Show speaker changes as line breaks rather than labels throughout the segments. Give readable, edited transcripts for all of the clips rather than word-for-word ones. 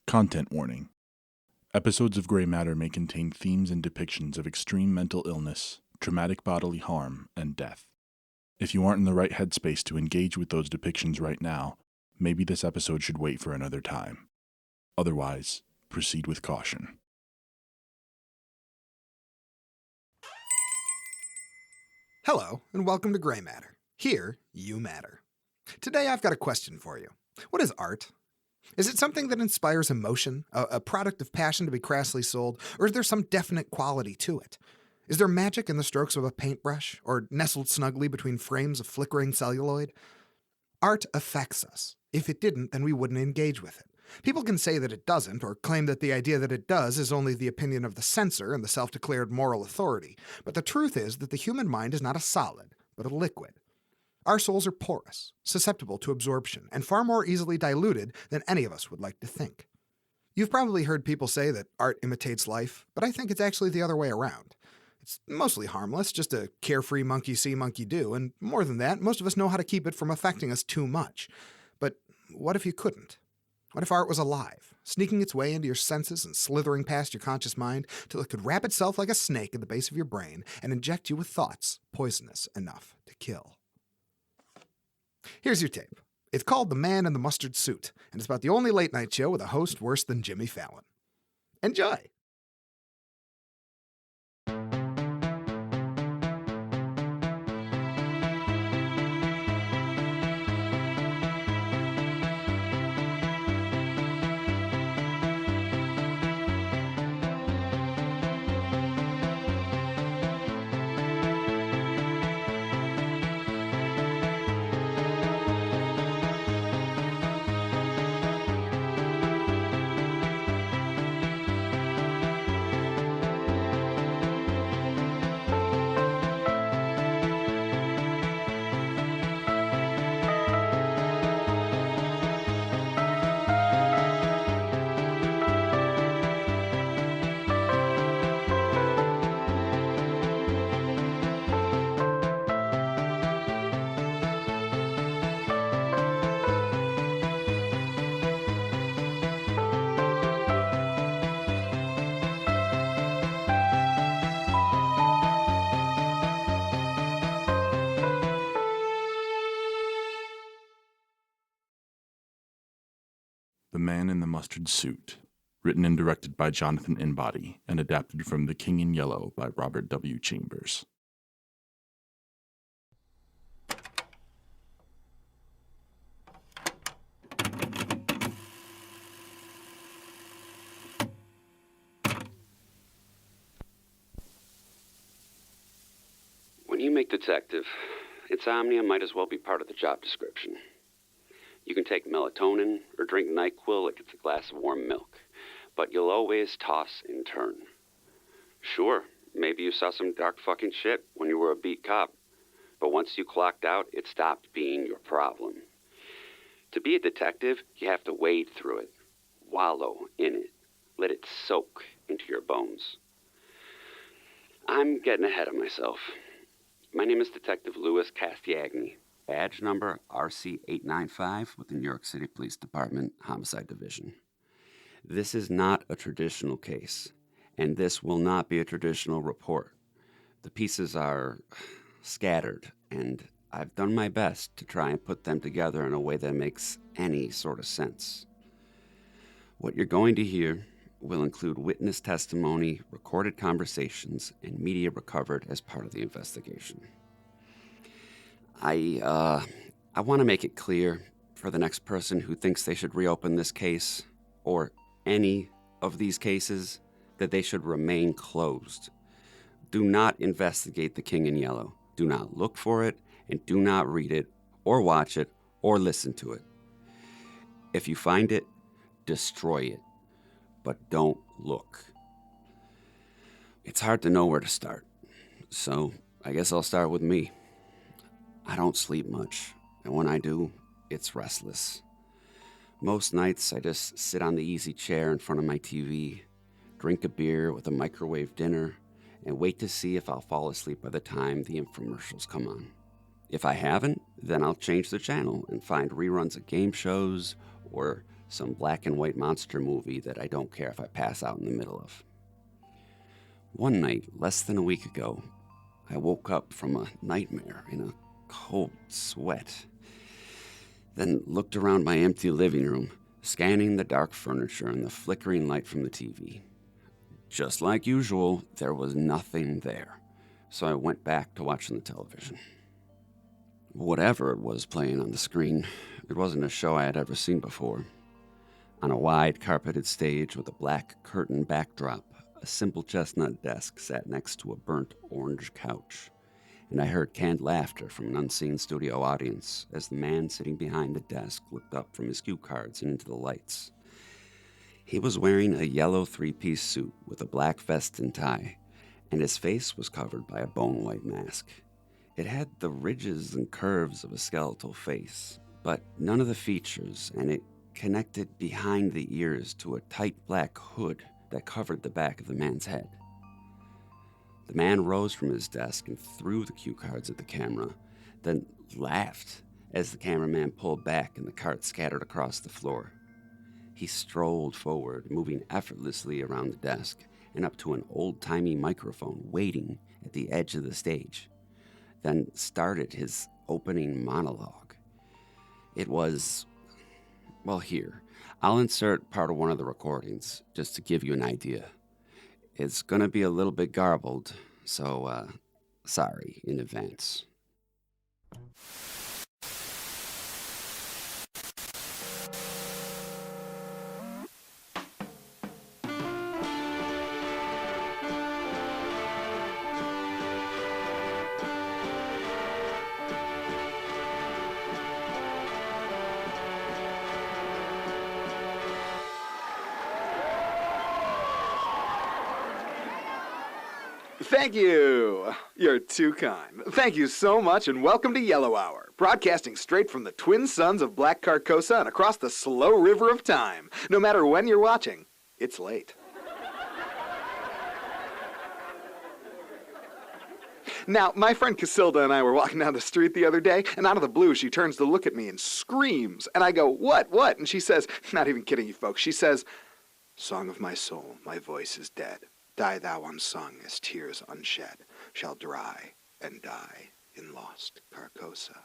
Content warning. Episodes of Gray Matter may contain themes and depictions of extreme mental illness, traumatic bodily harm, and death. If you aren't in the right headspace to engage with those depictions right now, maybe this episode should wait for another time. Otherwise, proceed with caution.
Hello, and welcome to Gray Matter. Here, you matter. Today I've got a question for you. What is art? Is it something that inspires emotion, a product of passion to be crassly sold, or is there some definite quality to it? Is there magic in the strokes of a paintbrush, or nestled snugly between frames of flickering celluloid? Art affects us. If it didn't, then we wouldn't engage with it. People can say that it doesn't, or claim that the idea that it does is only the opinion of the censor and the self-declared moral authority, but the truth is that the human mind is not a solid, but a liquid. Our souls are porous, susceptible to absorption, and far more easily diluted than any of us would like to think. You've probably heard people say that art imitates life, but I think it's actually the other way around. It's mostly harmless, just a carefree monkey see, monkey do, and more than that, most of us know how to keep it from affecting us too much. But what if you couldn't? What if art was alive, sneaking its way into your senses and slithering past your conscious mind till it could wrap itself like a snake at the base of your brain and inject you with thoughts poisonous enough to kill? Here's your tape. It's called The Man in the Mustard Suit, and it's about the only late-night show with a host worse than Jimmy Fallon. Enjoy!
The Man in the Mustard Suit, written and directed by Jonathan Inbody and adapted from The King in Yellow by Robert W. Chambers.
When you make detective, insomnia might as well be part of the job description. You can take melatonin or drink NyQuil like it's a glass of warm milk, but you'll always toss and turn. Sure, maybe you saw some dark fucking shit when you were a beat cop, but once you clocked out, it stopped being your problem. To be a detective, you have to wade through it, wallow in it, let it soak into your bones. I'm getting ahead of myself. My name is Detective Louis Castiagni. Badge number RC895 with the New York City Police Department Homicide Division. This is not a traditional case, and this will not be a traditional report. The pieces are scattered, and I've done my best to try and put them together in a way that makes any sort of sense. What you're going to hear will include witness testimony, recorded conversations, and media recovered as part of the investigation. I want to make it clear for the next person who thinks they should reopen this case, or any of these cases, that they should remain closed. Do not investigate The King in Yellow. Do not look for it, and do not read it, or watch it, or listen to it. If you find it, destroy it, but don't look. It's hard to know where to start, so I guess I'll start with me. I don't sleep much, and when I do, it's restless. Most nights, I just sit on the easy chair in front of my TV, drink a beer with a microwave dinner, and wait to see if I'll fall asleep by the time the infomercials come on. If I haven't, then I'll change the channel and find reruns of game shows or some black and white monster movie that I don't care if I pass out in the middle of. One night, less than a week ago, I woke up from a nightmare in a cold sweat. Then looked around my empty living room, scanning the dark furniture and the flickering light from the TV. Just like usual, there was nothing there, so I went back to watching the television. Whatever it was playing on the screen, it wasn't a show I had ever seen before. On a wide carpeted stage with a black curtain backdrop, a simple chestnut desk sat next to a burnt orange couch, and I heard canned laughter from an unseen studio audience as the man sitting behind the desk looked up from his cue cards and into the lights. He was wearing a yellow three-piece suit with a black vest and tie, and his face was covered by a bone-white mask. It had the ridges and curves of a skeletal face, but none of the features, and it connected behind the ears to a tight black hood that covered the back of the man's head. The man rose from his desk and threw the cue cards at the camera, then laughed as the cameraman pulled back and the cards scattered across the floor. He strolled forward, moving effortlessly around the desk and up to an old-timey microphone waiting at the edge of the stage, then started his opening monologue. It was, well, here, I'll insert part of one of the recordings just to give you an idea. It's gonna be a little bit garbled, so, sorry in advance.
Thank you. You're too kind. Thank you so much, and welcome to Yellow Hour, broadcasting straight from the twin suns of Black Carcosa and across the slow river of time. No matter when you're watching, it's late. Now, my friend Casilda and I were walking down the street the other day, and out of the blue, she turns to look at me and screams. And I go, what? And she says, not even kidding you folks, she says, "Song of my soul, my voice is dead. Die thou unsung as tears unshed shall dry and die in lost Carcosa."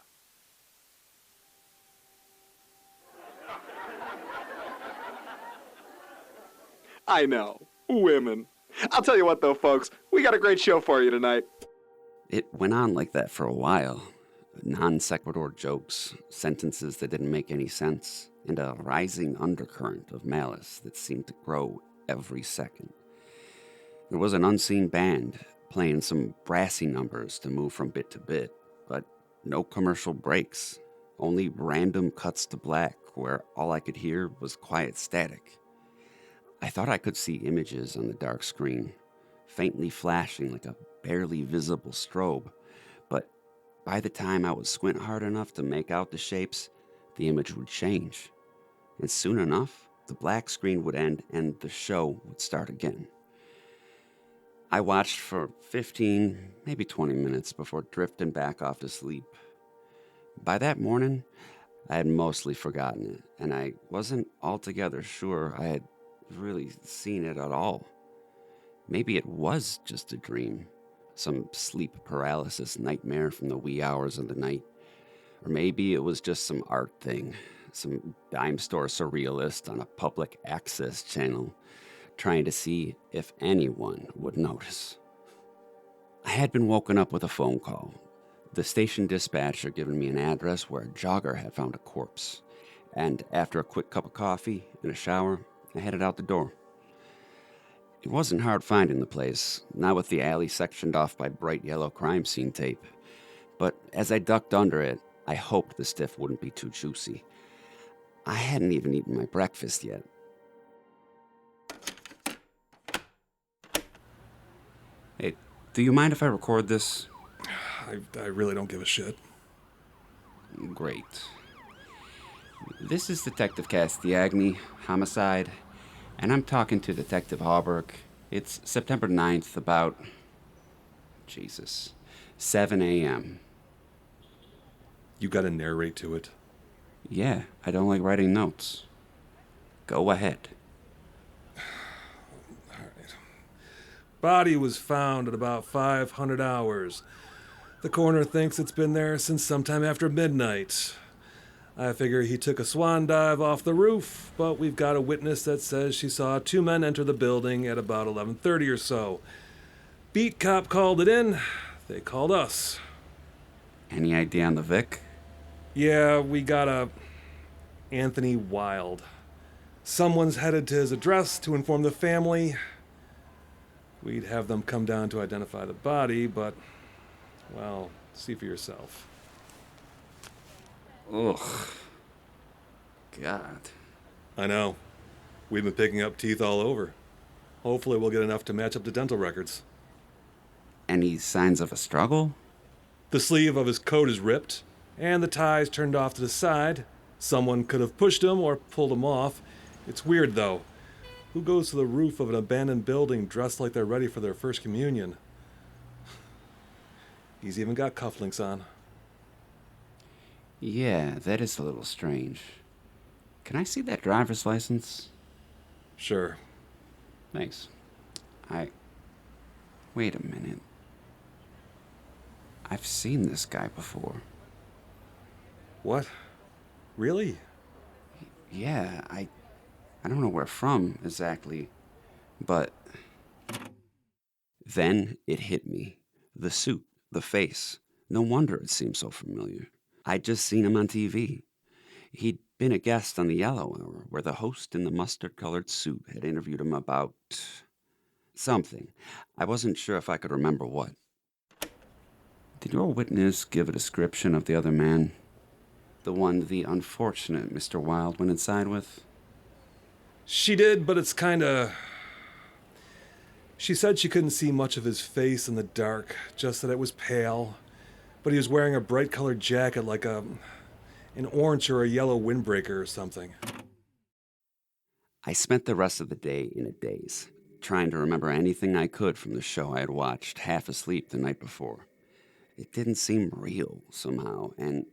I know, women. I'll tell you what though, folks, we got a great show for you tonight.
It went on like that for a while. Non sequitur jokes, sentences that didn't make any sense, and a rising undercurrent of malice that seemed to grow every second. There was an unseen band playing some brassy numbers to move from bit to bit, but no commercial breaks, only random cuts to black where all I could hear was quiet static. I thought I could see images on the dark screen, faintly flashing like a barely visible strobe, but by the time I would squint hard enough to make out the shapes, the image would change. And soon enough, the black screen would end and the show would start again. I watched for 15, maybe 20 minutes before drifting back off to sleep. By that morning, I had mostly forgotten it, and I wasn't altogether sure I had really seen it at all. Maybe it was just a dream, some sleep paralysis nightmare from the wee hours of the night. Or maybe it was just some art thing, some dime store surrealist on a public access channel, trying to see if anyone would notice. I had been woken up with a phone call, the station dispatcher giving me an address where a jogger had found a corpse, and after a quick cup of coffee and a shower, I headed out the door. It wasn't hard finding the place, not with the alley sectioned off by bright yellow crime scene tape, but as I ducked under it, I hoped the stiff wouldn't be too juicy. I hadn't even eaten my breakfast yet. Hey, do you mind if I record this?
I really don't give a shit.
Great. This is Detective Castiagni, homicide, and I'm talking to Detective Hauberg. It's September 9th, about, 7 a.m.
You gotta narrate to it.
Yeah, I don't like writing notes. Go ahead.
Body was found at about 500 hours. The coroner thinks it's been there since sometime after midnight. I figure he took a swan dive off the roof, but we've got a witness that says she saw two men enter the building at about 11:30 or so. Beat cop called it in. They called us.
Any idea on the Vic?
Yeah, we got a Anthony Wilde. Someone's headed to his address to inform the family. We'd have them come down to identify the body, but, well, see for yourself.
Ugh. God.
I know. We've been picking up teeth all over. Hopefully we'll get enough to match up to dental records.
Any signs of a struggle?
The sleeve of his coat is ripped, and the tie's turned off to the side. Someone could have pushed him or pulled him off. It's weird, though. Who goes to the roof of an abandoned building dressed like they're ready for their first communion? He's even got cufflinks on.
Yeah, that is a little strange. Can I see that driver's license?
Sure.
Thanks. Wait a minute. I've seen this guy before.
What? Really?
Yeah, I don't know where from exactly, but then it hit me. The suit, the face. No wonder it seemed so familiar. I'd just seen him on TV. He'd been a guest on the Yellow Hour, where the host in the mustard-colored suit had interviewed him about something. I wasn't sure if I could remember what. Did your witness give a description of the other man? The one the unfortunate Mr. Wilde went inside with?
She did, but it's kinda... She said she couldn't see much of his face in the dark, just that it was pale. But he was wearing a bright-colored jacket like an orange or a yellow windbreaker or something.
I spent the rest of the day in a daze, trying to remember anything I could from the show I had watched, half asleep the night before. It didn't seem real, somehow, and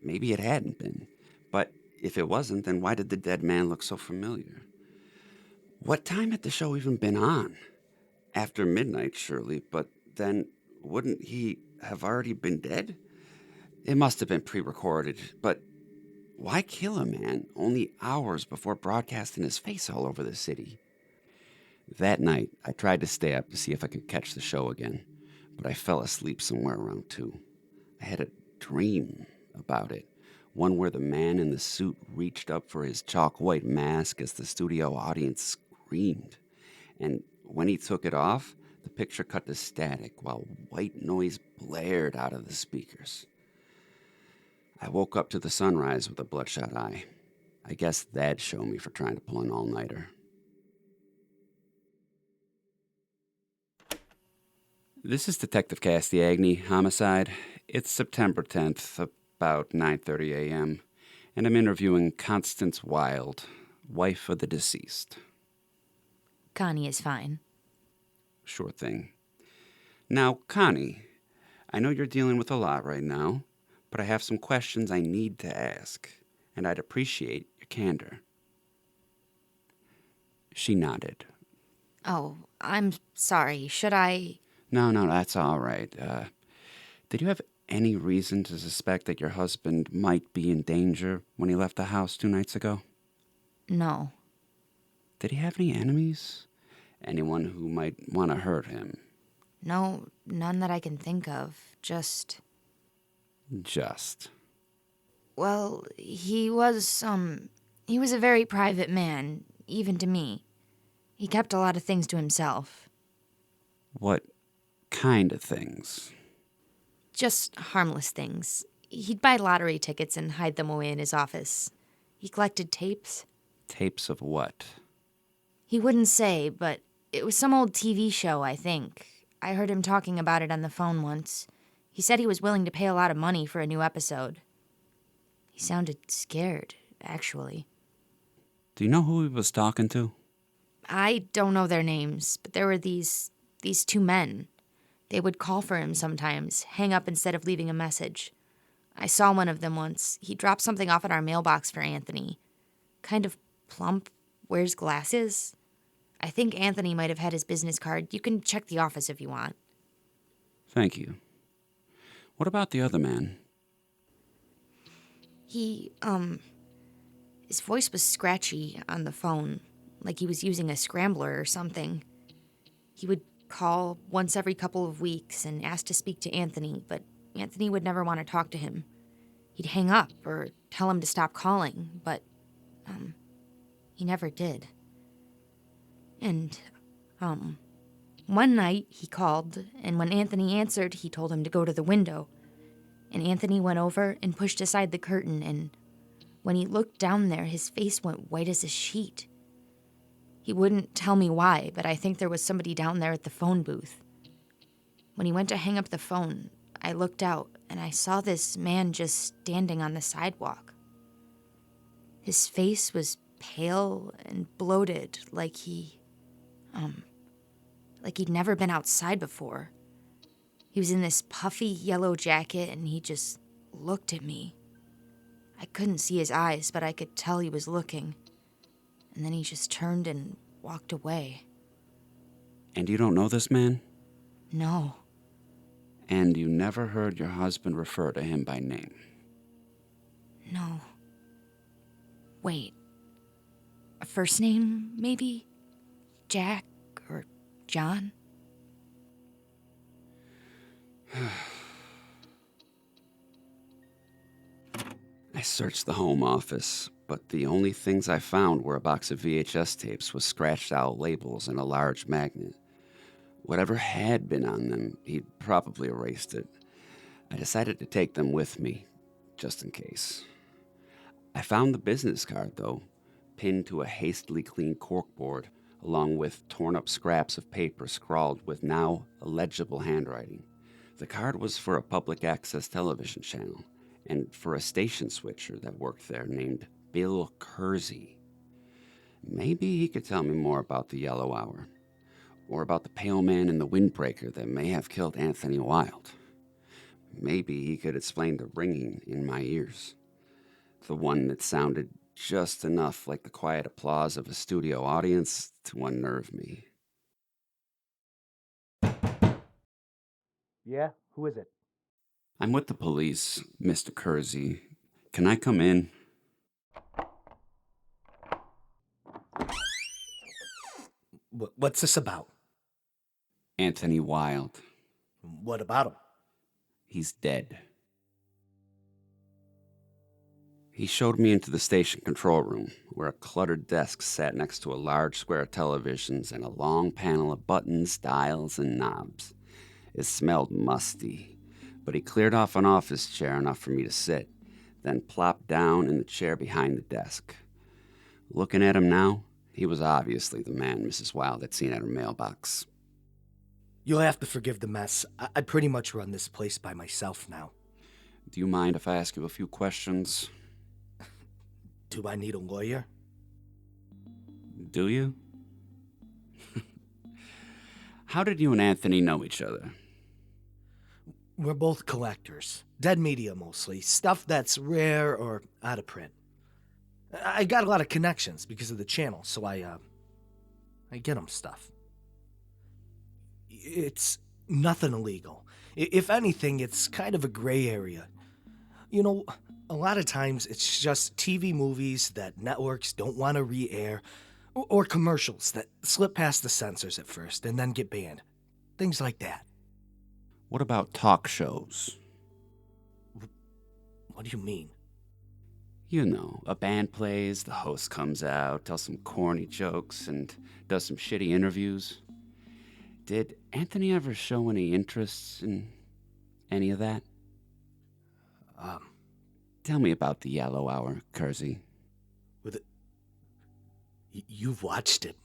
maybe it hadn't been. But if it wasn't, then why did the dead man look so familiar? What time had the show even been on? After midnight, surely, but then wouldn't he have already been dead? It must have been pre-recorded, but why kill a man only hours before broadcasting his face all over the city? That night, I tried to stay up to see if I could catch the show again, but I fell asleep somewhere around 2. I had a dream about it, one where the man in the suit reached up for his chalk-white mask as the studio audience screamed, and when he took it off, the picture cut to static while white noise blared out of the speakers. I woke up to the sunrise with a bloodshot eye. I guess that'd show me for trying to pull an all-nighter. This is Detective Castiagni, Homicide. It's September 10th, about 9:30 a.m., and I'm interviewing Constance Wilde, wife of the deceased.
Connie is fine.
Sure thing. Now, Connie, I know you're dealing with a lot right now, but I have some questions I need to ask, and I'd appreciate your candor. She nodded.
Oh, I'm sorry. Should I...
No, that's all right. Did you have any reason to suspect that your husband might be in danger when he left the house 2 nights ago?
No.
Did he have any enemies? Anyone who might want to hurt him?
No, none that I can think of. Just... Well, he was a very private man, even to me. He kept a lot of things to himself.
What kind of things?
Just harmless things. He'd buy lottery tickets and hide them away in his office. He collected tapes.
Tapes of what?
He wouldn't say, but it was some old TV show, I think. I heard him talking about it on the phone once. He said he was willing to pay a lot of money for a new episode. He sounded scared, actually.
Do you know who he was talking to?
I don't know their names, but there were these 2 men. They would call for him sometimes, hang up instead of leaving a message. I saw one of them once. He dropped something off at our mailbox for Anthony. Kind of plump, wears glasses. I think Anthony might have had his business card. You can check the office if you want.
Thank you. What about the other man?
He, his voice was scratchy on the phone, like he was using a scrambler or something. He would call once every couple of weeks and ask to speak to Anthony, but Anthony would never want to talk to him. He'd hang up or tell him to stop calling, but, he never did. And, one night he called, and when Anthony answered, he told him to go to the window. And Anthony went over and pushed aside the curtain, and when he looked down there, his face went white as a sheet. He wouldn't tell me why, but I think there was somebody down there at the phone booth. When he went to hang up the phone, I looked out, and I saw this man just standing on the sidewalk. His face was pale and bloated, like he'd never been outside before. He was in this puffy yellow jacket, and he just looked at me. I couldn't see his eyes, but I could tell he was looking. And then he just turned and walked away.
And you don't know this man?
No.
And you never heard your husband refer to him by name?
No. Wait. A first name, maybe? Jack or John?
I searched the home office, but the only things I found were a box of VHS tapes with scratched out labels and a large magnet. Whatever had been on them, he'd probably erased it. I decided to take them with me, just in case. I found the business card, though, pinned to a hastily cleaned corkboard, along with torn-up scraps of paper scrawled with now illegible handwriting. The card was for a public access television channel, and for a station switcher that worked there named Bill Kersey. Maybe he could tell me more about the Yellow Hour, or about the pale man in the windbreaker that may have killed Anthony Wilde. Maybe he could explain the ringing in my ears, the one that sounded just enough like the quiet applause of a studio audience to unnerve me.
Yeah? Who is it?
I'm with the police, Mr. Kersey. Can I come in?
What's this about?
Anthony Wilde.
What about him?
He's dead. He showed me into the station control room, where a cluttered desk sat next to a large square of televisions and a long panel of buttons, dials, and knobs. It smelled musty, but he cleared off an office chair enough for me to sit, then plopped down in the chair behind the desk. Looking at him now, he was obviously the man Mrs. Wilde had seen at her mailbox.
You'll have to forgive the mess. I pretty much run this place by myself now.
Do you mind if I ask you a few questions?
Do I need a lawyer?
Do you? How did you and Anthony know each other?
We're both collectors. Dead media mostly. Stuff that's rare or out of print. I got a lot of connections because of the channel, so I get them stuff. It's nothing illegal. If anything, it's kind of a gray area. You know, a lot of times it's just TV movies that networks don't want to re-air, or commercials that slip past the censors at first and then get banned. Things like that.
What about talk shows?
What do you mean?
You know, a band plays, the host comes out, tells some corny jokes, and does some shitty interviews. Did Anthony ever show any interest in any of that? Tell me about the Yellow Hour, Kersey.
You've watched it,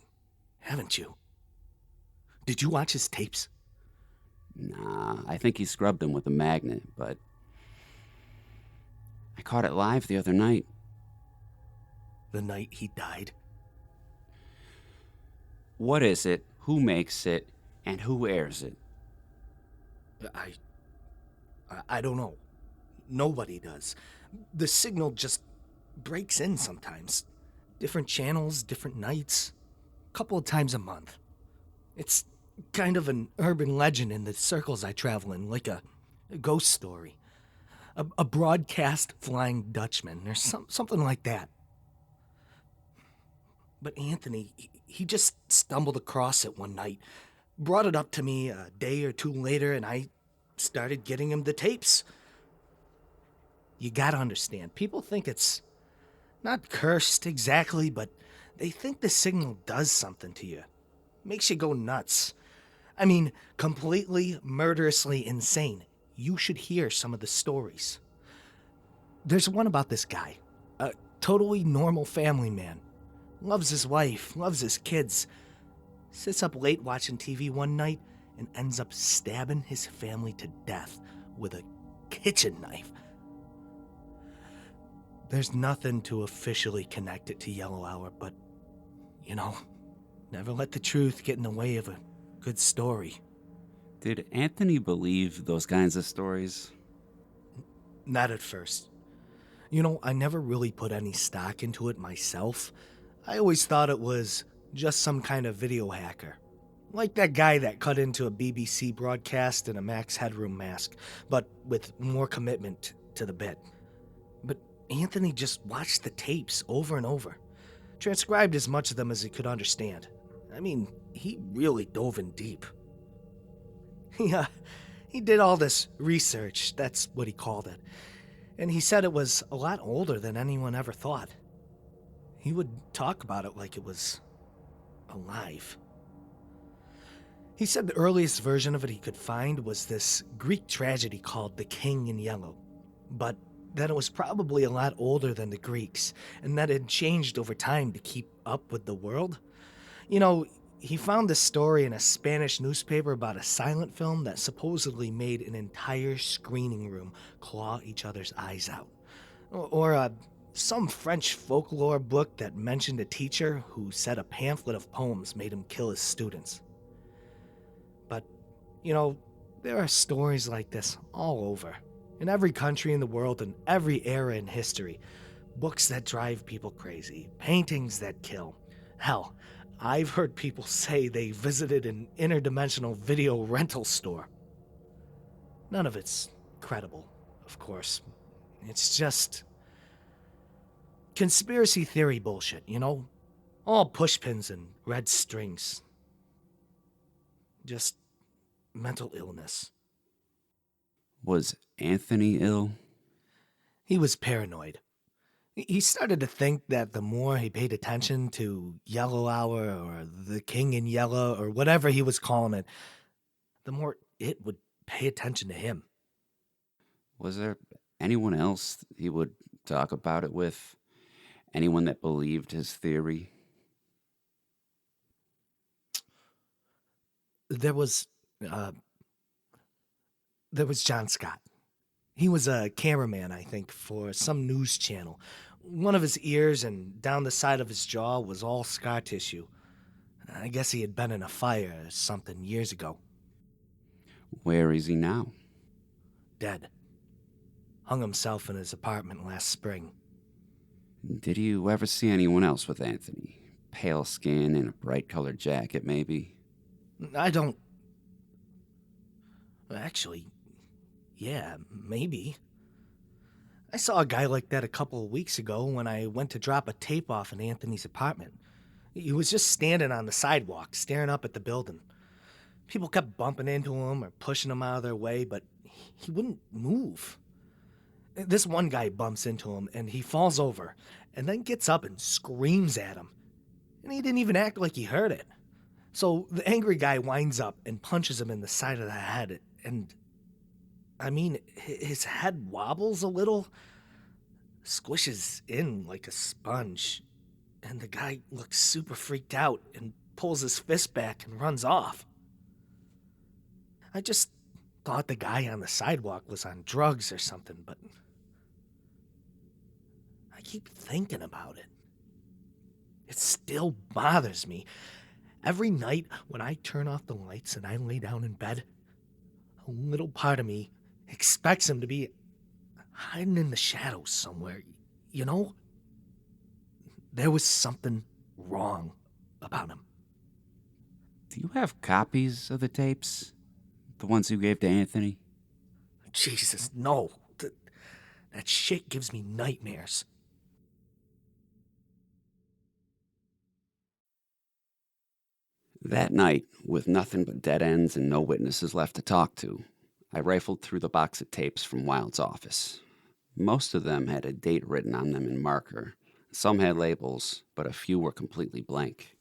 haven't you? Did you watch his tapes?
Nah, I think he scrubbed them with a magnet, but I caught it live the other night.
The night he died?
What is it, who makes it, and who airs it?
I don't know. Nobody does. The signal just breaks in sometimes. different channels, different nights, a couple of times a month. It's kind of an urban legend in the circles I travel in, like a ghost story. A broadcast Flying Dutchman, or something like that. But Anthony, he just stumbled across it one night, brought it up to me a day or two later, and I started getting him the tapes. You gotta understand, people think it's not cursed exactly, but they think the signal does something to you. Makes you go nuts. I mean, completely murderously insane. You should hear some of the stories. There's one about this guy, a totally normal family man. Loves his wife, loves his kids. Sits up late watching TV one night and ends up stabbing his family to death with a kitchen knife. There's nothing to officially connect it to Yellow Hour, but, never let the truth get in the way of a good story.
Did Anthony believe those kinds of stories?
Not at first. I never really put any stock into it myself. I always thought it was just some kind of video hacker. Like that guy that cut into a BBC broadcast in a Max Headroom mask, but with more commitment to the bit. But Anthony just watched the tapes over and over, transcribed as much of them as he could understand. I mean, he really dove in deep. He did all this research, that's what he called it, and he said it was a lot older than anyone ever thought. He would talk about it like it was alive. He said the earliest version of it he could find was this Greek tragedy called The King in Yellow, but that it was probably a lot older than the Greeks, and that it had changed over time to keep up with the world. He found this story in a Spanish newspaper about a silent film that supposedly made an entire screening room claw each other's eyes out. Or some French folklore book that mentioned a teacher who said a pamphlet of poems made him kill his students. But, there are stories like this all over, in every country in the world and every era in history. Books that drive people crazy, paintings that kill. Hell, I've heard people say they visited an interdimensional video rental store. None of it's credible, of course. It's just conspiracy theory bullshit, All pushpins and red strings. Just mental illness.
Was Anthony ill?
He was paranoid. He started to think that the more he paid attention to Yellow Hour or the King in Yellow or whatever he was calling it, the more it would pay attention to him.
Was there anyone else he would talk about it with? Anyone that believed his theory?
There was John Scott. He was a cameraman, I think, for some news channel. One of his ears and down the side of his jaw was all scar tissue. I guess he had been in a fire or something years ago.
Where is he now?
Dead. Hung himself in his apartment last spring.
Did you ever see anyone else with Anthony? Pale skin and a bright-colored jacket, maybe?
I don't... Actually, yeah, maybe. I saw a guy like that a couple of weeks ago when I went to drop a tape off in Anthony's apartment. He was just standing on the sidewalk, staring up at the building. People kept bumping into him or pushing him out of their way, but he wouldn't move. This one guy bumps into him, and he falls over, and then gets up and screams at him. And he didn't even act like he heard it. So the angry guy winds up and punches him in the side of the head, and... his head wobbles a little, squishes in like a sponge, and the guy looks super freaked out and pulls his fist back and runs off. I just thought the guy on the sidewalk was on drugs or something, but I keep thinking about it. It still bothers me. Every night when I turn off the lights and I lay down in bed, a little part of me expects him to be hiding in the shadows somewhere, there was something wrong about him.
Do you have copies of the tapes? The ones you gave to Anthony?
Jesus, no. That shit gives me nightmares.
That night, with nothing but dead ends and no witnesses left to talk to, I rifled through the box of tapes from Wild's office. Most of them had a date written on them in marker. Some had labels, but a few were completely blank.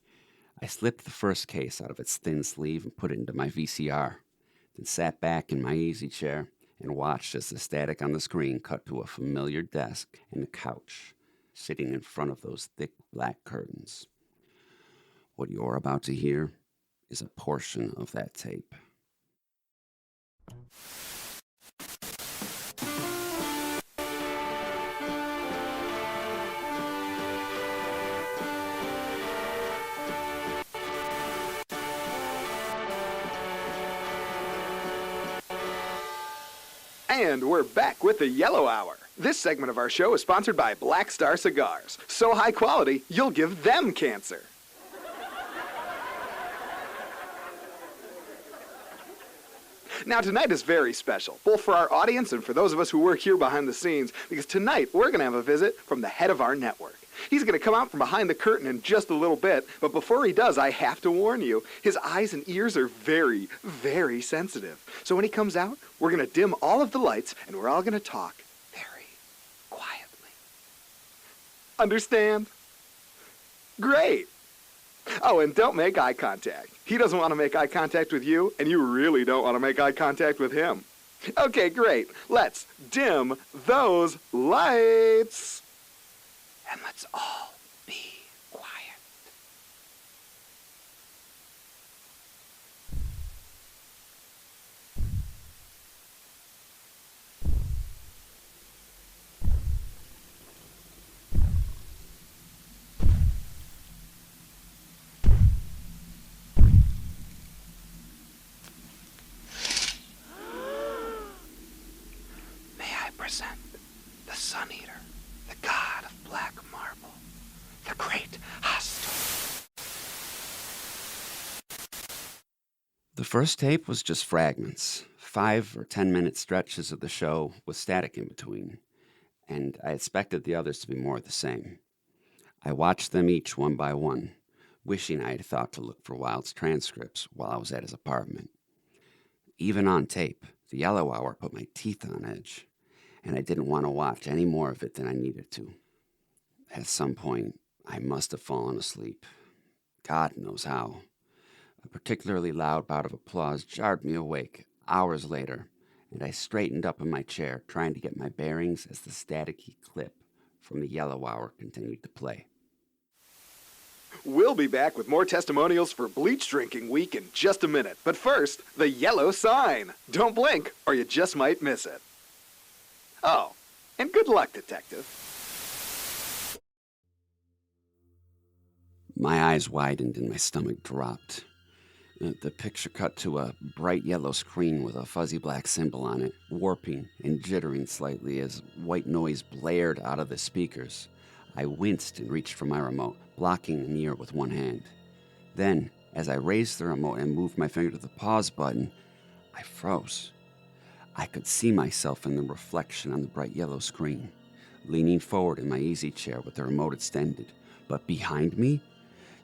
I slipped the first case out of its thin sleeve and put it into my VCR, then sat back in my easy chair and watched as the static on the screen cut to a familiar desk and a couch sitting in front of those thick black curtains. What you're about to hear is a portion of that tape.
And we're back with the Yellow Hour. This segment of our show is sponsored by Black Star Cigars. So high quality, you'll give them cancer. Now, tonight is very special, both for our audience and for those of us who work here behind the scenes, because tonight we're going to have a visit from the head of our network. He's going to come out from behind the curtain in just a little bit, but before he does, I have to warn you, his eyes and ears are very, very sensitive. So when he comes out, we're going to dim all of the lights, and we're all going to talk very quietly. Understand? Great. Oh, and don't make eye contact. He doesn't want to make eye contact with you, and you really don't want to make eye contact with him. Okay, great. Let's dim those lights. And let's all be quiet. May I present the Sun Eater, the god of black marble, the great hostile.
The first tape was just fragments, 5 or 10 minute stretches of the show with static in between, and I expected the others to be more of the same. I watched them each one by one, wishing I had thought to look for Wild's transcripts while I was at his apartment. Even on tape, the Yellow Hour put my teeth on edge, and I didn't want to watch any more of it than I needed to. At some point, I must have fallen asleep. God knows how. A particularly loud bout of applause jarred me awake hours later, and I straightened up in my chair, trying to get my bearings as the staticky clip from the Yellow Hour continued to play.
We'll be back with more testimonials for Bleach Drinking Week in just a minute. But first, the yellow sign. Don't blink, or you just might miss it. Oh, and good luck, Detective.
My eyes widened and my stomach dropped. The picture cut to a bright yellow screen with a fuzzy black symbol on it, warping and jittering slightly as white noise blared out of the speakers. I winced and reached for my remote, blocking the ear with one hand. Then, as I raised the remote and moved my finger to the pause button, I froze. I could see myself in the reflection on the bright yellow screen, leaning forward in my easy chair with the remote extended, but behind me,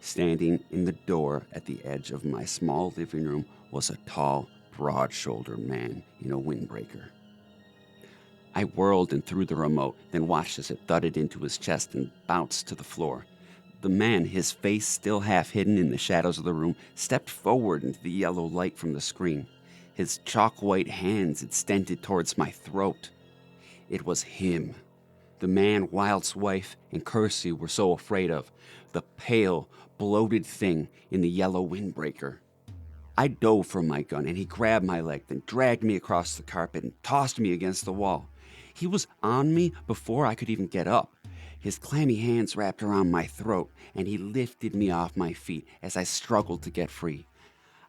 standing in the door at the edge of my small living room, was a tall, broad-shouldered man in a windbreaker. I whirled and threw the remote, then watched as it thudded into his chest and bounced to the floor. The man, his face still half hidden in the shadows of the room, stepped forward into the yellow light from the screen, his chalk-white hands extended towards my throat. It was him, the man Wild's wife and Kersey were so afraid of, the pale, bloated thing in the yellow windbreaker. I dove for my gun, and he grabbed my leg, then dragged me across the carpet and tossed me against the wall. He was on me before I could even get up. His clammy hands wrapped around my throat, and he lifted me off my feet as I struggled to get free.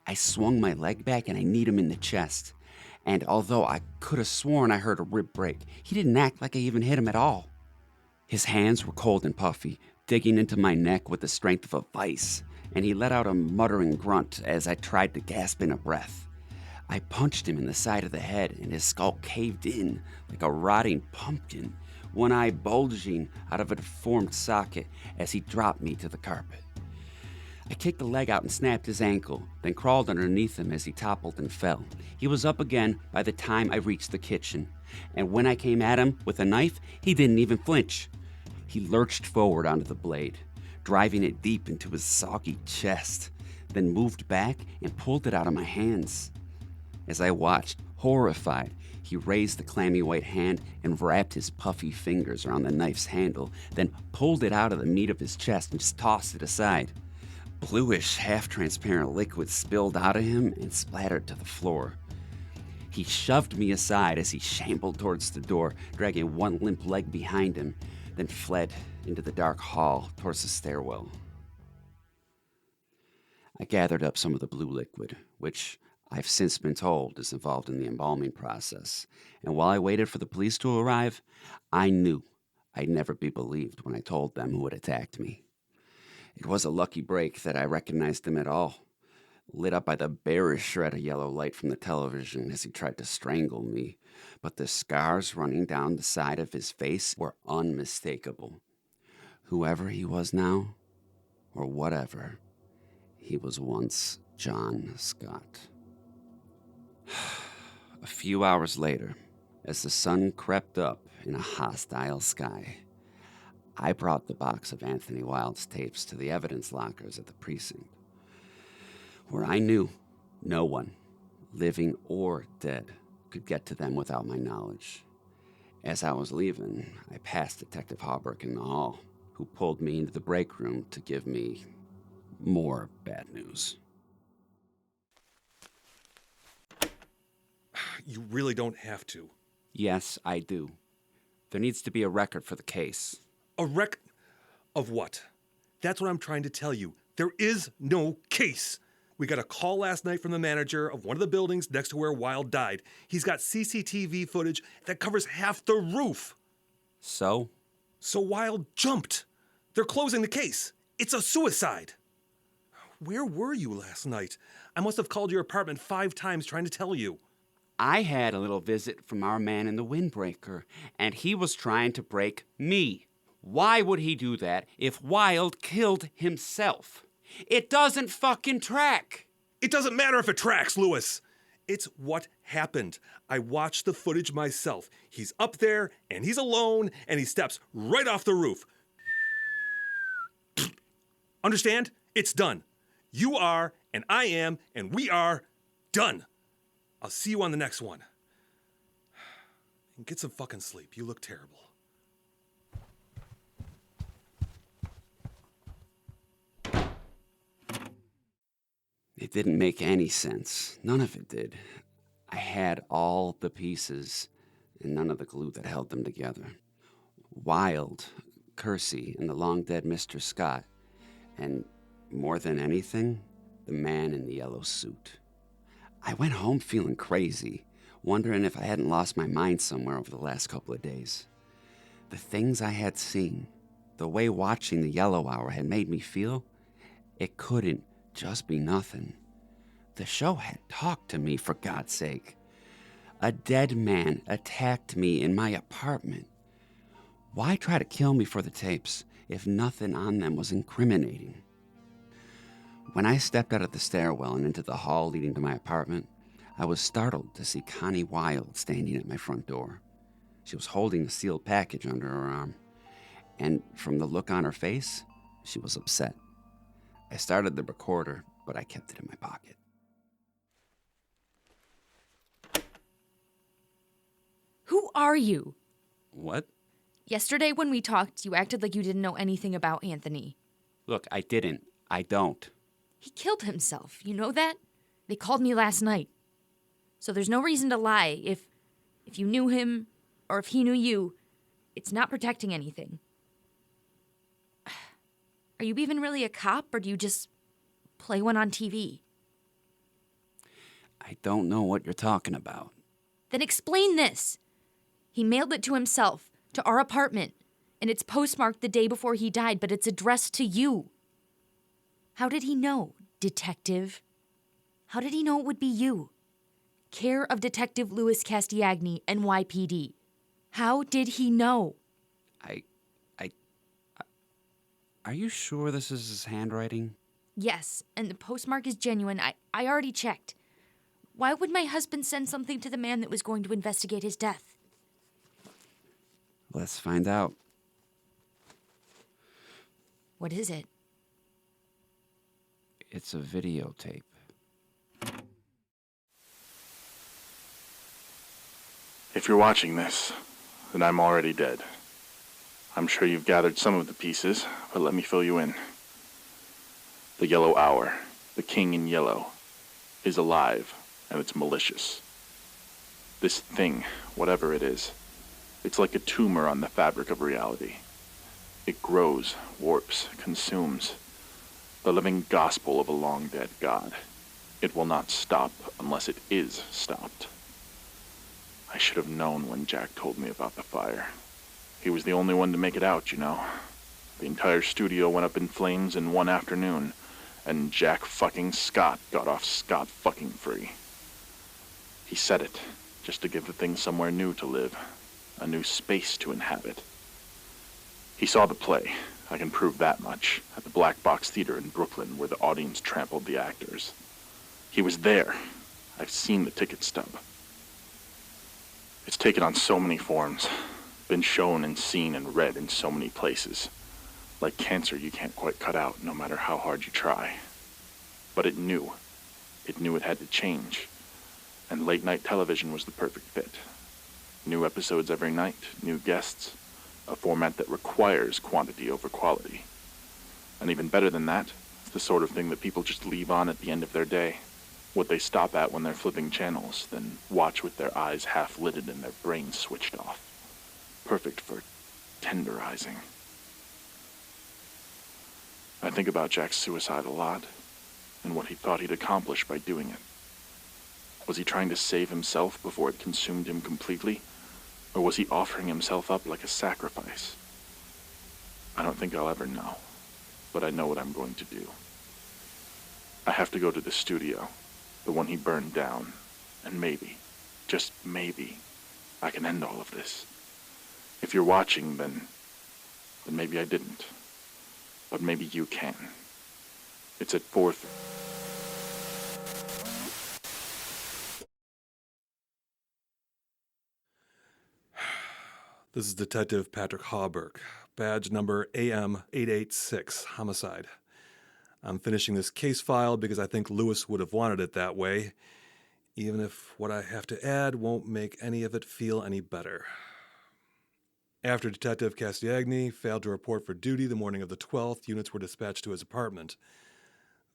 I swung my leg back, and I kneed him in the chest. And although I could have sworn I heard a rib break, he didn't act like I even hit him at all. His hands were cold and puffy, digging into my neck with the strength of a vice, and he let out a muttering grunt as I tried to gasp in a breath. I punched him in the side of the head, and his skull caved in like a rotting pumpkin, one eye bulging out of a deformed socket as he dropped me to the carpet. I kicked a leg out and snapped his ankle, then crawled underneath him as he toppled and fell. He was up again by the time I reached the kitchen, and when I came at him with a knife, he didn't even flinch. He lurched forward onto the blade, driving it deep into his soggy chest, then moved back and pulled it out of my hands. As I watched, horrified, he raised the clammy white hand and wrapped his puffy fingers around the knife's handle, then pulled it out of the meat of his chest and just tossed it aside. Bluish, half-transparent liquid spilled out of him and splattered to the floor. He shoved me aside as he shambled towards the door, dragging one limp leg behind him, then fled into the dark hall towards the stairwell. I gathered up some of the blue liquid, which I've since been told is involved in the embalming process, and while I waited for the police to arrive, I knew I'd never be believed when I told them who had attacked me. It was a lucky break that I recognized him at all, lit up by the barest shred of yellow light from the television as he tried to strangle me, but the scars running down the side of his face were unmistakable. Whoever he was now, or whatever, he was once John Scott. A few hours later, as the sun crept up in a hostile sky, I brought the box of Anthony Wilde's tapes to the evidence lockers at the precinct, where I knew no one, living or dead, could get to them without my knowledge. As I was leaving, I passed Detective Hawberk in the hall, who pulled me into the break room to give me more bad news.
You really don't have to.
Yes, I do. There needs to be a record for the case.
A record of what? That's what I'm trying to tell you. There is no case. We got a call last night from the manager of one of the buildings next to where Wilde died. He's got CCTV footage that covers half the roof.
So?
So Wilde jumped. They're closing the case. It's a suicide. Where were you last night? I must have called your apartment 5 times trying to tell you.
I had a little visit from our man in the windbreaker, and he was trying to break me. Why would he do that if Wilde killed himself? It doesn't fucking track.
It doesn't matter if it tracks, Lewis. It's what happened. I watched the footage myself. He's up there, and he's alone, and he steps right off the roof. Understand? It's done. You are, and I am, and we are done. I'll see you on the next one. And get some fucking sleep. You look terrible.
It didn't make any sense. None of it did. I had all the pieces and none of the glue that held them together. Wilde, Kersey, and the long-dead Mr. Scott, and more than anything, the man in the yellow suit. I went home feeling crazy, wondering if I hadn't lost my mind somewhere over the last couple of days. The things I had seen, the way watching the Yellow Hour had made me feel, it couldn't just be nothing. The show had talked to me, for God's sake. A dead man attacked me in my apartment. Why try to kill me for the tapes if nothing on them was incriminating? When I stepped out of the stairwell and into the hall leading to my apartment, I was startled to see Connie Wilde standing at my front door. She was holding a sealed package under her arm, and from the look on her face, she was upset. I started the recorder, but I kept it in my pocket.
Who are you?
What?
Yesterday when we talked, you acted like you didn't know anything about Anthony.
Look, I didn't. I don't.
He killed himself, you know that? They called me last night. So there's no reason to lie. If you knew him, or if he knew you, it's not protecting anything. Are you even really a cop, or do you just play one on TV?
I don't know what you're talking about.
Then explain this. He mailed it to himself, to our apartment, and it's postmarked the day before he died, but it's addressed to you. How did he know, Detective? How did he know it would be you? Care of Detective Louis Castiagni, NYPD. How did he know?
Are you sure this is his handwriting?
Yes, and the postmark is genuine. I already checked. Why would my husband send something to the man that was going to investigate his death?
Let's find out.
What is it?
It's a videotape.
If you're watching this, then I'm already dead. I'm sure you've gathered some of the pieces, but let me fill you in. The Yellow Hour, the King in Yellow, is alive, and it's malicious. This thing, whatever it is, it's like a tumor on the fabric of reality. It grows, warps, consumes. The living gospel of a long-dead god. It will not stop unless it is stopped. I should have known when Jack told me about the fire. He was the only one to make it out, you know. The entire studio went up in flames in one afternoon, and Jack fucking Scott got off scot-fucking-free. He said it, just to give the thing somewhere new to live, a new space to inhabit. He saw the play, I can prove that much, at the Black Box Theater in Brooklyn, where the audience trampled the actors. He was there. I've seen the ticket stub. It's taken on so many forms, been shown and seen and read in so many places. Like cancer you can't quite cut out, no matter how hard you try. But it knew. It knew it had to change. And late-night television was the perfect fit. New episodes every night, new guests, a format that requires quantity over quality. And even better than that, it's the sort of thing that people just leave on at the end of their day. What they stop at when they're flipping channels, then watch with their eyes half-lidded and their brains switched off. Perfect for tenderizing. I think about Jack's suicide a lot, and what he thought he'd accomplish by doing it. Was he trying to save himself before it consumed him completely? Or was he offering himself up like a sacrifice? I don't think I'll ever know, but I know what I'm going to do. I have to go to the studio, the one he burned down, and maybe, just maybe, I can end all of this. If you're watching, then maybe I didn't. But maybe you can. It's at 4:30.
This is Detective Patrick Hawberg, badge number AM886, homicide. I'm finishing this case file because I think Lewis would have wanted it that way, even if what I have to add won't make any of it feel any better. After Detective Castiagni failed to report for duty the morning of the 12th, units were dispatched to his apartment.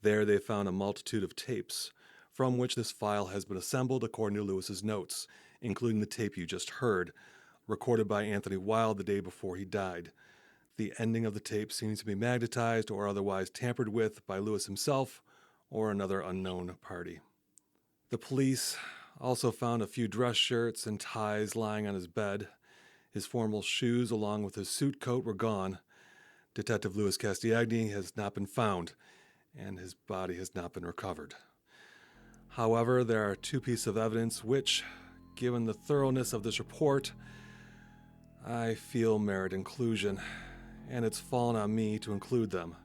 There they found a multitude of tapes, from which this file has been assembled according to Lewis's notes, including the tape you just heard, recorded by Anthony Wilde the day before he died. The ending of the tape seems to be magnetized or otherwise tampered with by Lewis himself or another unknown party. The police also found a few dress shirts and ties lying on his bed. His formal shoes, along with his suit coat, were gone. Detective Louis Castiagni has not been found, and his body has not been recovered. However, there are two pieces of evidence which, given the thoroughness of this report, I feel merit inclusion, and it's fallen on me to include them.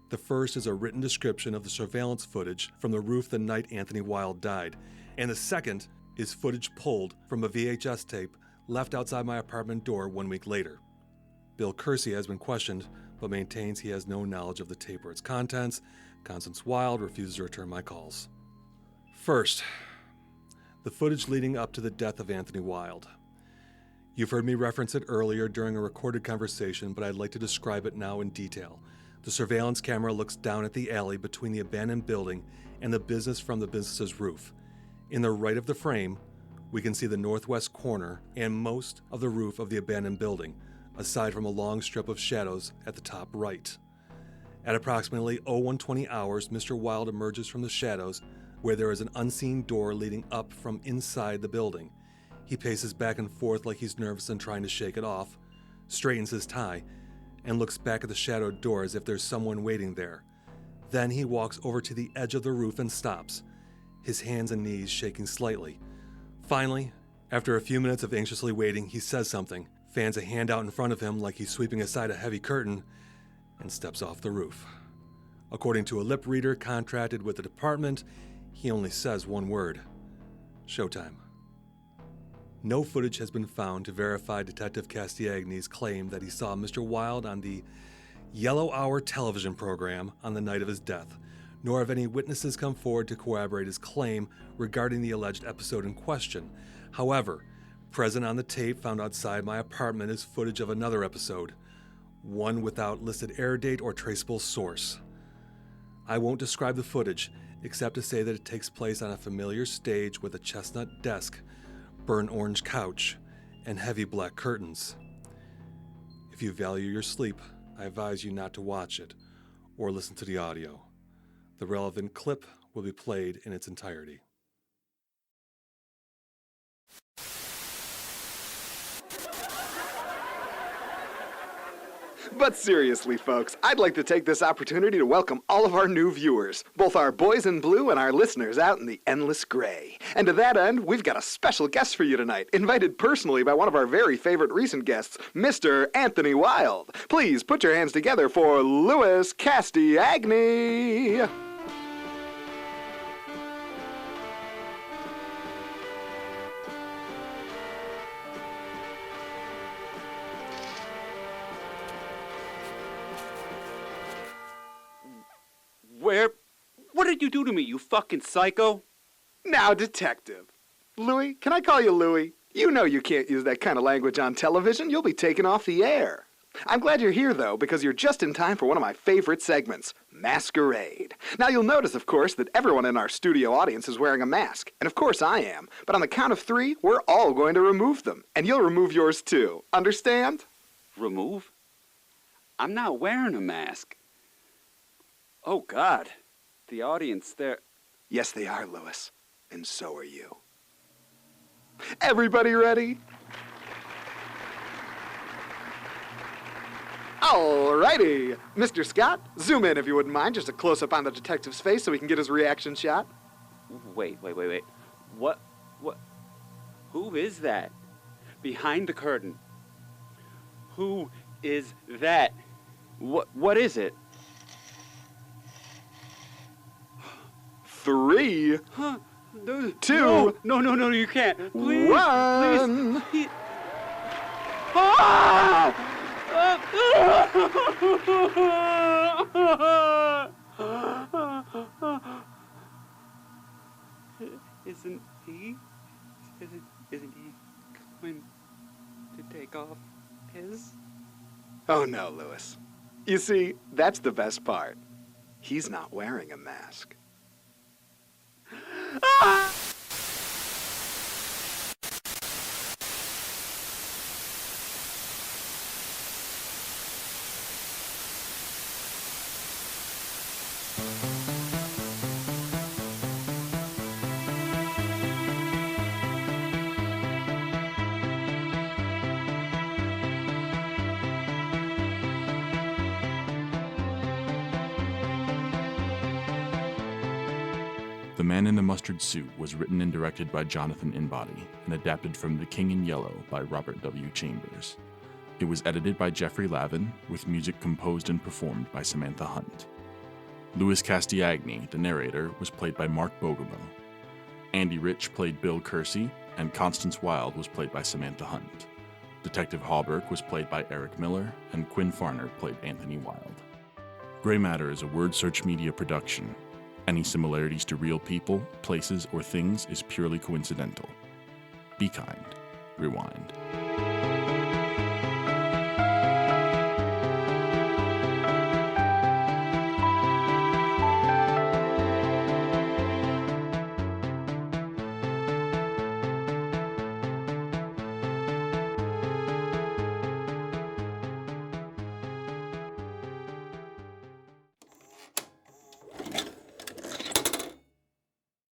The first is a written description of the surveillance footage from the roof the night Anthony Wilde died, and the second is footage pulled from a VHS tape left outside my apartment door 1 week later. Bill Kersey has been questioned, but maintains he has no knowledge of the tape or its contents. Constance Wilde refuses to return my calls. First, the footage leading up to the death of Anthony Wilde. You've heard me reference it earlier during a recorded conversation, but I'd like to describe it now in detail. The surveillance camera looks down at the alley between the abandoned building and the business from the business's roof. In the right of the frame, we can see the northwest corner and most of the roof of the abandoned building, aside from a long strip of shadows at the top right. At approximately 0120 hours, Mr. Wilde emerges from the shadows where there is an unseen door leading up from inside the building. He paces back and forth like he's nervous and trying to shake it off. straightens his tie, and looks back at the shadowed door as if there's someone waiting there. Then he walks over to the edge of the roof and stops, his hands and knees shaking slightly. Finally, after a few minutes of anxiously waiting, he says something, fans a hand out in front of him like he's sweeping aside a heavy curtain, and steps off the roof. According to a lip reader contracted with the department, he only says one word: showtime. No footage has been found to verify Detective Castiagne's claim that he saw Mr. Wilde on the Yellow Hour television program on the night of his death, nor have any witnesses come forward to corroborate his claim regarding the alleged episode in question. However, present on the tape found outside my apartment is footage of another episode, one without listed air date or traceable source. I won't describe the footage, except to say that it takes place on a familiar stage with a chestnut desk, burnt orange couch, and heavy black curtains. If you value your sleep, I advise you not to watch it or listen to the audio. The relevant clip will be played in its entirety.
But seriously, folks, I'd like to take this opportunity to welcome all of our new viewers, both our boys in blue and our listeners out in the endless gray. And to that end, we've got a special guest for you tonight, invited personally by one of our very favorite recent guests, Mr. Anthony Wilde. Please put your hands together for Louis Castiagne.
What did you do to me, you fucking psycho?
Now, Detective. Louis, can I call you Louis? You know you can't use that kind of language on television. You'll be taken off the air. I'm glad you're here, though, because you're just in time for one of my favorite segments, Masquerade. Now, you'll notice, of course, that everyone in our studio audience is wearing a mask. And of course I am. But on the count of 3, we're all going to remove them. And you'll remove yours, too. Understand?
Remove? I'm not wearing a mask. Oh, God. The audience, they're...
Yes, they are, Louis. And so are you. Everybody ready? Alrighty. Mr. Scott, zoom in if you wouldn't mind. Just a close-up on the detective's face so we can get his reaction shot.
Wait. What? Who is that? Behind the curtain. Who is that? What is it?
3,
Huh?
2,
No, you can't. Please,
1.
please. Ah! Isn't he going to take off his?
Oh no, Louis. You see, that's the best part. He's not wearing a mask.
Ah!
The Man in the Mustard Suit was written and directed by Jonathan Inbody and adapted from The King in Yellow by Robert W. Chambers. It was edited by Jeffrey Lavin, with music composed and performed by Samantha Hunt. Louis Castiagne, the narrator, was played by Mark Bogumil. Andy Rich played Bill Kersey, and Constance Wilde was played by Samantha Hunt. Detective Hallberg was played by Eric Miller, and Quinn Farner played Anthony Wilde. Gray Matter is a Word Search Media production. Any similarities to real people, places, or things is purely coincidental. Be kind. Rewind.